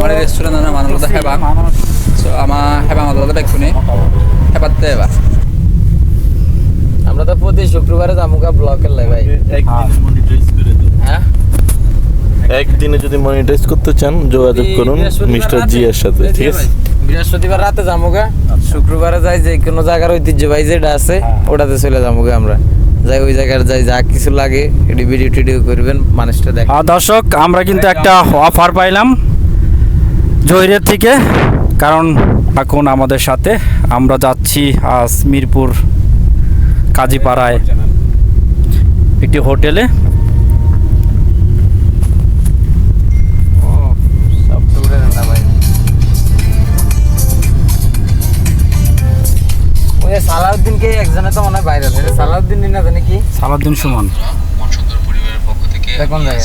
আমার রেস্টুরেন্ট মানুষ হেবা সো আমার হেবা আমাদের দেখুনি হেবাতে হেবা আমরা তো প্রতি শুক্রবারে জামুকা ব্লকের লাই ভাই হ্যাঁ একদিনে যদি মনিটাইজ করতে চান যোগাযোগ করুন মিস্টার জি এর সাথে, ঠিক আছে? বৃহস্পতিবার রাতে জামুকা, শুক্রবারে যাই যে কোনো জায়গার ঐতিহ্যবাহী যেটা আছে ওটাতে চলে জামুকা আমরা যাই, ওই জায়গার যাই যা কিছু লাগে এটি ভিডিও টিডিও করবেন মানুষটা দেখ। দর্শক আমরা কিন্তু একটা অফার পাইলাম জহিরের থেকে, কারণ এখন আমাদের সাথে আমরা যাচ্ছি আজ মিরপুর কাজীপাড়ায় একটি হোটেলে। সালাউদ্দিনকে একজনে তো মনে হয় বাইরে আছে, সালাউদ্দিন না জানি কি সালাউদ্দিন সুমন কোন জায়গায়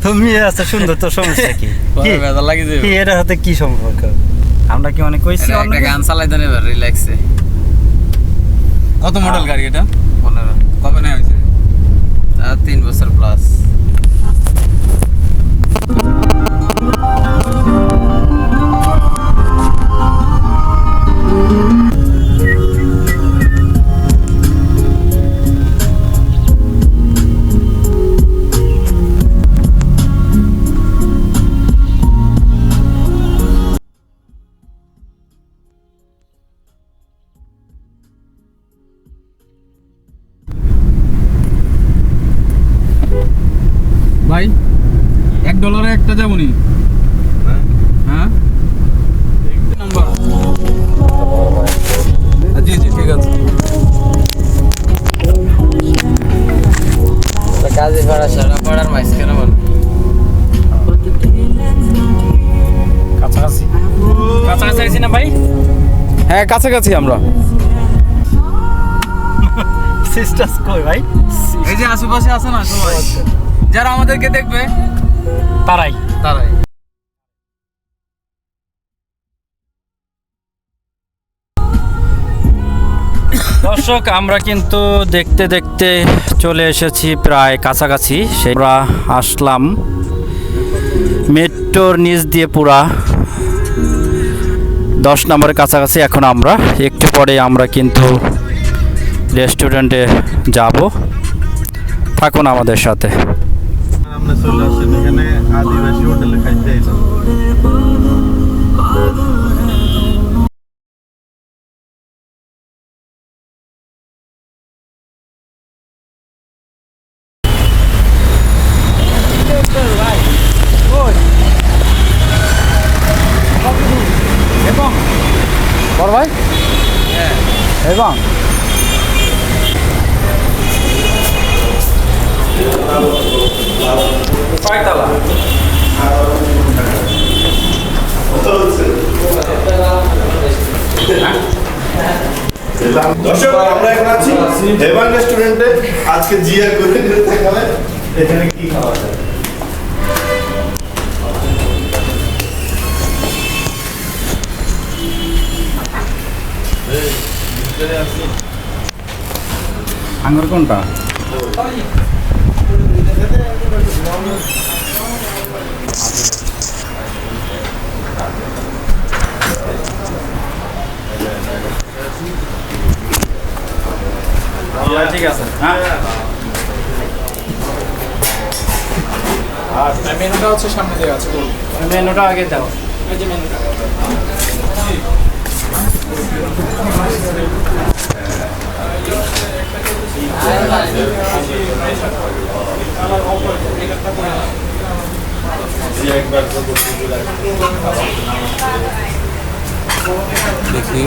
তুমি আচ্ছা সুন্দর, তো সমস্যা কি কি এর হাতে কি সম্পর্ক? আমরা কি অনেক কইছি একটা গান চালাই দেন এবার রিল্যাক্সে। কত মডেল গাড়ি এটা? 15 কবে নেওয়া হয়েছে? 3 বছর প্লাস। ভাই $1 একটা যাবনি হ্যাঁ নাম্বার জি জি ঠিক আছে। কাজে ভাড়া সারা পাড়ার মাঝখানে বল কাছাকাছি কাছাকাছি আছি না ভাই? হ্যাঁ কাছাকাছি আমরা। সিস্টার্স কই ভাই? এই যে আশেপাশে আছে না সবাই যারা আমাদেরকে দেখবে তারাই তারাই। দর্শক আমরা কিন্তু দেখতে দেখতে চলে এসেছি প্রায় কাছাকাছি। আমরা আসলাম মেট্রোর নিচ দিয়ে পুরা 10 নম্বরের কাছাকাছি। এখন আমরা একটু পরে আমরা কিন্তু রেস্টুরেন্টে যাব, থাকুন আমাদের সাথে। আমরা চলে আসছেন এখানে আদিবাসী হোটেলে খাইতে এলাম। বড় ভাই এবং কয়তলা? দর্শক আমরা এখন আছি হেভান রেস্টুরেন্টে। আজকে জিয়া করে দেখাবে এখানে কি খাওয়া যায়। আঙ্গুর কোনটা? ঠিক আছে হ্যাঁ। মেনুটা হচ্ছে সামনে দেওয়া আছে, মেনুটা আগে দাও। এই যে মেনুটা দেখি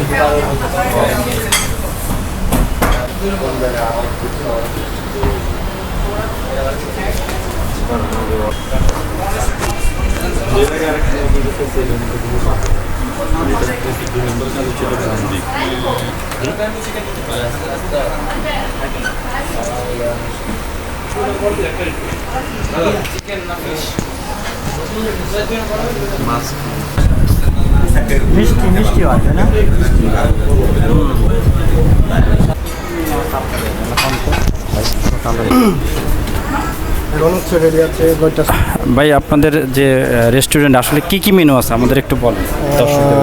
মিষ্টি মিষ্টি আছে না? এখন হচ্ছে রেডি আছে লইট্টা স্যুপ। ভাই আপনাদের যে রেস্টুরেন্ট আসলে কি কি মেনু আছে আমাদের একটু বলেন দর্শকদের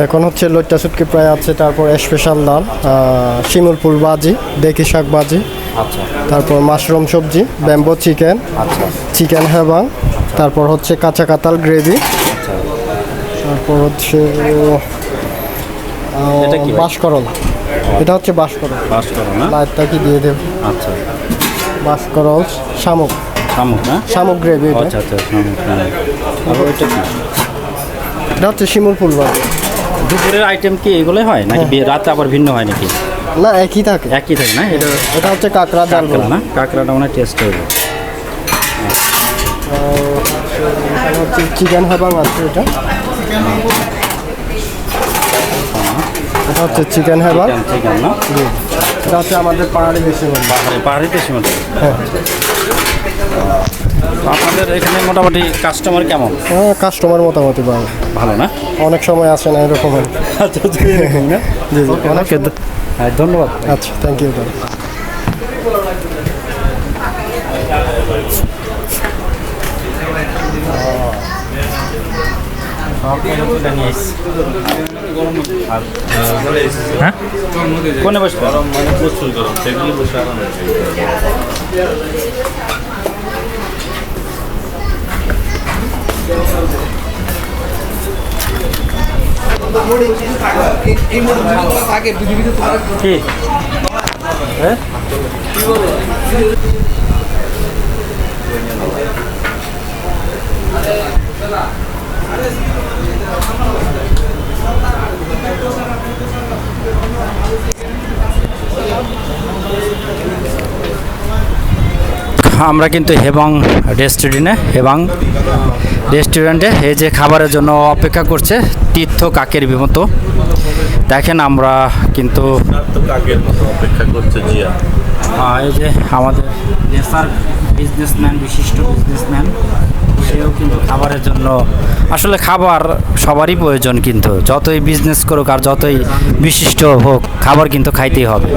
এখন হচ্ছে লইট্টা শুটকি প্রায় আছে, তারপর স্পেশাল ডাল, শিমুল ফুল ভাজি, ডেকি শাক ভাজি, আচ্ছা তারপর মাশরুম সবজি, ব্যাম্বো চিকেন, আচ্ছা চিকেন হেবাং, তারপর হচ্ছে কাঁচা কাঁঠাল গ্রেভি, তারপর হচ্ছে এটা কি ভাই? বাঁশকরল। এটা হচ্ছে বাঁশকরল, বাস করো না লাইটটা কি দিয়ে দেব? আচ্ছা বাঁশকরল শামুক, শামুক না শামুক গ্রেভি এটা। আচ্ছা আচ্ছা শামুক হ্যাঁ আর ওইটা কি এটা হচ্ছে শিমুল ফুল ভাজি। দুপুরের আইটেম কি এগুলোই হয় নাকি রাতে আবার ভিন্ন হয় নাকি না, একই থাকে। একই থাকে না এটা এটা হচ্ছে কাঁকড়া জাল কাঁকড়া না কাঁকড়াটা মানে টেস্ট হবে এখানে হচ্ছে চিকেন হেবাং আছে। এটা এটা হচ্ছে চিকেন হেবাং। চিকেন না এটা হচ্ছে আমাদের পাহাড়ি বেশি পাহাড়িতে সীমান্ত হ্যাঁ। আপনাদের এখানে মোটামুটি কাস্টমার কেমন কাস্টমার মোটামুটি ভালো, ভালো না অনেক সময় আসে না এরকম হয়। আচ্ছা এরকম না জি জি, অনেক। হ্যাঁ ধন্যবাদ আচ্ছা, থ্যাংক ইউ। হ্যাঁ কোনে বসবে প্রচুর গরম, টেবিলে বসে আরাম কি হ্যাঁ আমরা কিন্তু হেবাং রেস্টুরেন্টে এই যে খাবারের জন্য অপেক্ষা করছে তীর্থ কাকের মতো দেখেন আমরা কিন্তু তো কাকের মতো অপেক্ষা করছে জিয়া। এই যে আমাদের নেসার বিজনেসম্যান বিশিষ্ট বিজনেসম্যান সেও কিন্তু খাবারের জন্য আসলে খাবার সবারই প্রয়োজন কিন্তু যতই বিজনেস করুক আর যতই বিশিষ্ট হোক খাবার কিন্তু খাইতেই হবে।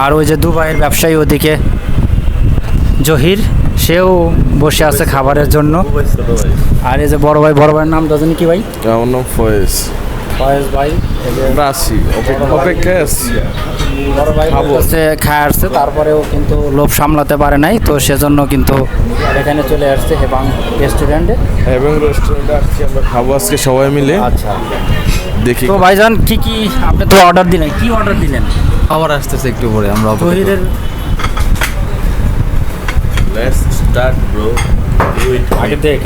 আর ওই যে দুবাইয়ের ব্যবসায়ী ওদিকে জহির সেও বসে আছে খাবারের জন্য। আর এই যে বড় ভাইয়ের নাম জানেন কি ভাই? আমার নাম ফয়েজ। ফয়েজ ভাই আমরা আছি অপেক্ষায় আছি। বড় ভাই বলতেছে খায় আসছে তারপরেও কিন্তু লোভ সামলাতে পারে নাই, তো সেজন্য কিন্তু এখানে চলে আসছে হেবাং রেস্টুরেন্টে। এবং রেস্টুরেন্টে আসছি আমরা খাবো আজকে সবাই মিলে। আচ্ছা দেখি তো ভাইজান কি কি আপনি তো অর্ডার দিলেন, কি অর্ডার দিলেন? আবার আসতেছে একটু পরে আমরা জহিরের let's start bro, do it. আগে দেখ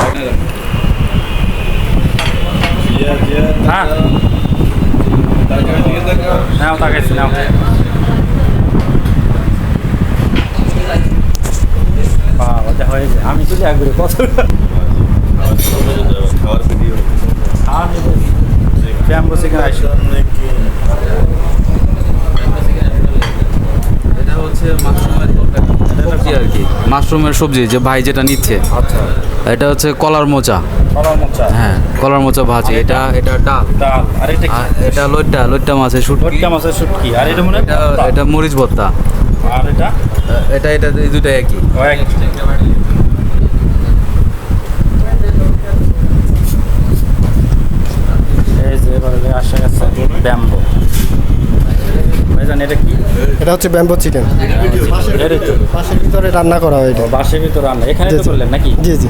হ্যাঁ নাও তাকাইছি নাও বাবা যা হয়েছে আমি চলে একবারে কত খাওয়ার ভিডিও আমি ব্যাম্বো চিকেন আইসো এটা হচ্ছে মাশরুমের সবজি আর কি, মাশরুমের সবজি যে ভাই যেটা নিচ্ছে। আচ্ছা এটা হচ্ছে কলার মোচা, কলার মোচা হ্যাঁ কলার মোচা ভাজি। এটা ডাল, ডাল আর এটা কি আর এটা লইট্টা মাছের শুটকি, লটকা মাছের শুটকি আর এটা মনে এটা মরিচ ভর্তা, আর এটা এটা এই দুটাই একই। এই যে এবারে আসে গেছে ব্যাম্বো ভাইজান এটা কি? এটা হচ্ছে ব্যাম্বো চিকেন, পাশের ভিতরে রান্না করা হয় এটা। বাসের ভিতর রান্না এখানে জি, তো জি। করলেন নাকি? জি জি।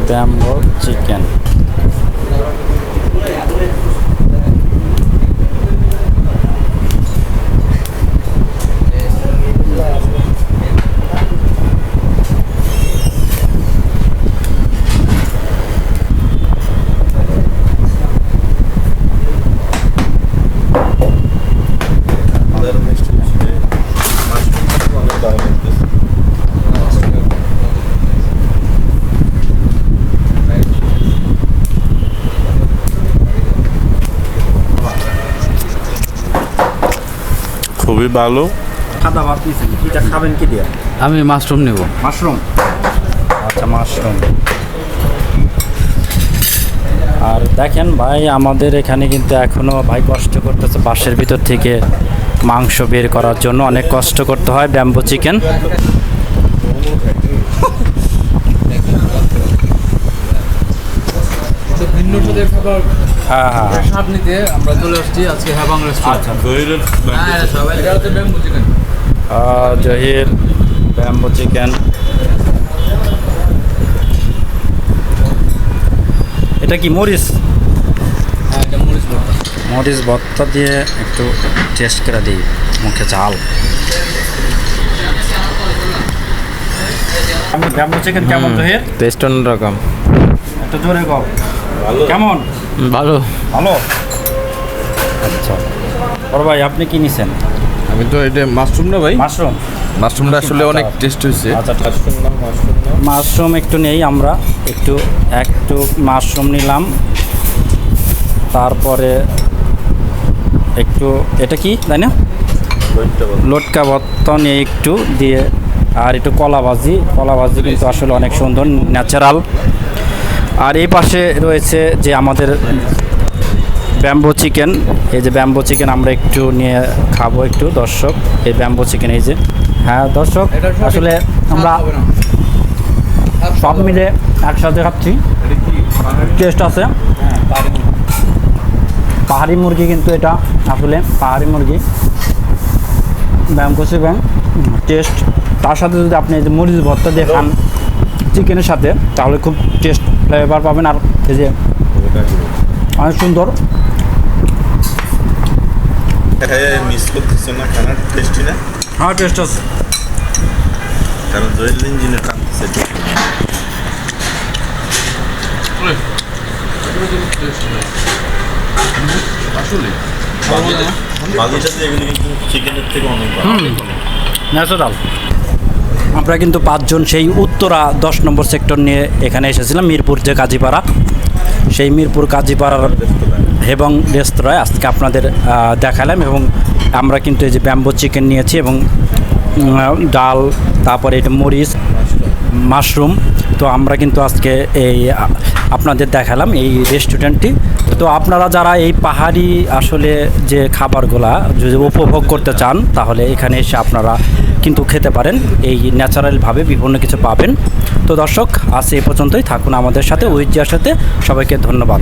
ব্যাম্বো চিকেন খুবই ভালো, সাদা ভাত নিয়েছেন, এটা খাবেন কি দিয়ে? আমি মাশরুম নেব। মাশরুম, আচ্ছা মাশরুম। আর দেখেন ভাই, আমাদের এখানে কিন্তু এখনও ভাই কষ্ট করতেছে বাঁশের ভিতর থেকে মাংস বের করার জন্য, অনেক কষ্ট করতে হয়। ব্যাম্বো চিকেন, ভিন্ন স্বাদের খাবার হ্যাঁ হ্যাঁ হ্যাঁ। স্বাদ নিতে আমরা চলে আসছি আজকে হ্যাবাং রেস্টুরেন্ট। হ্যাঁ সবাই, এটা হচ্ছে bamboo chicken. Zahir bamboo chicken. এটা কি মরিচ? হ্যাঁ এটা মরিচ ভর্তা। মরিচ ভর্তা দিয়ে একটু টেস্ট করে দিই, মুখে ঝাল। আমি ব্যাম্বো চিকেন কেমন জহির? টেস্ট অন্যরকম। একটু জোরে কম। কেমন? ভালো। ভালো, আচ্ছা। বড় ভাই আপনি কি নিছেন? আমি তো এটা মাশরুম না ভাই, মাশরুম। মাশরুমটা আসলে অনেক টেস্ট হয়েছে। আচ্ছা, মাশরুম একটু নেই আমরা, একটু মাশরুম নিলাম। তারপরে একটু এটা কি তাই না, লটকা ভর্তা নিয়ে একটু দিয়ে, আর একটু কলা ভাজি কিন্তু আসলে অনেক সুন্দর ন্যাচারাল। আর এই পাশে রয়েছে যে আমাদের ব্যাম্বো চিকেন, এই যে ব্যাম্বো চিকেন আমরা একটু নিয়ে খাবো একটু দর্শক। এই ব্যাম্বো চিকেন, এই যে, হ্যাঁ দর্শক, আসলে আমরা সব মিলে একসাথে খাচ্ছি, টেস্ট আছে। পাহাড়ি মুরগি কিন্তু এটা আসলে পাহাড়ি মুরগি, ব্যাম্বো চিকেন টেস্ট। তার সাথে যদি আপনি এই যে মরিচ ভর্তা দিয়ে খান চিকেনের সাথে, তাহলে খুব টেস্ট ফ্লেভার পাবেন। আর এই যে অনেক সুন্দর। মিস করতেছে না খানার টেস্টি না? হ্যাঁ টেস্ট আছে। কারণ জয়েল ইঞ্জিনে টানতেছে। আসলে বাজিটাতে এগুলি কিন্তু চিকেনের থেকে অনেক ভালো। ন্যাচারাল। আমরা কিন্তু 5 জন সেই উত্তরা 10 নম্বর সেক্টর নিয়ে এখানে এসেছিলাম, মিরপুর যে কাজীপাড়া, সেই মিরপুর কাজীপাড়ার এবং রেস্তোরাঁয় আজকে আপনাদের দেখালাম। এবং আমরা কিন্তু এই যে ব্যাম্বো চিকেন নিয়েছি এবং ডাল, তারপরে এটা মরিচ, মাশরুম। তো আমরা কিন্তু আজকে এই আপনাদের দেখালাম এই রেস্টুরেন্টটি। তো আপনারা যারা এই পাহাড়ি আসলে যে খাবারগুলা যদি উপভোগ করতে চান, তাহলে এখানে এসে আপনারা কিন্তু খেতে পারেন, এই ন্যাচারালভাবে বিভিন্ন কিছু পাবেন। তো দর্শক, আজ এই পর্যন্তই, থাকুন আমাদের সাথে, ঐতিহ্যের সাথে। সবাইকে ধন্যবাদ।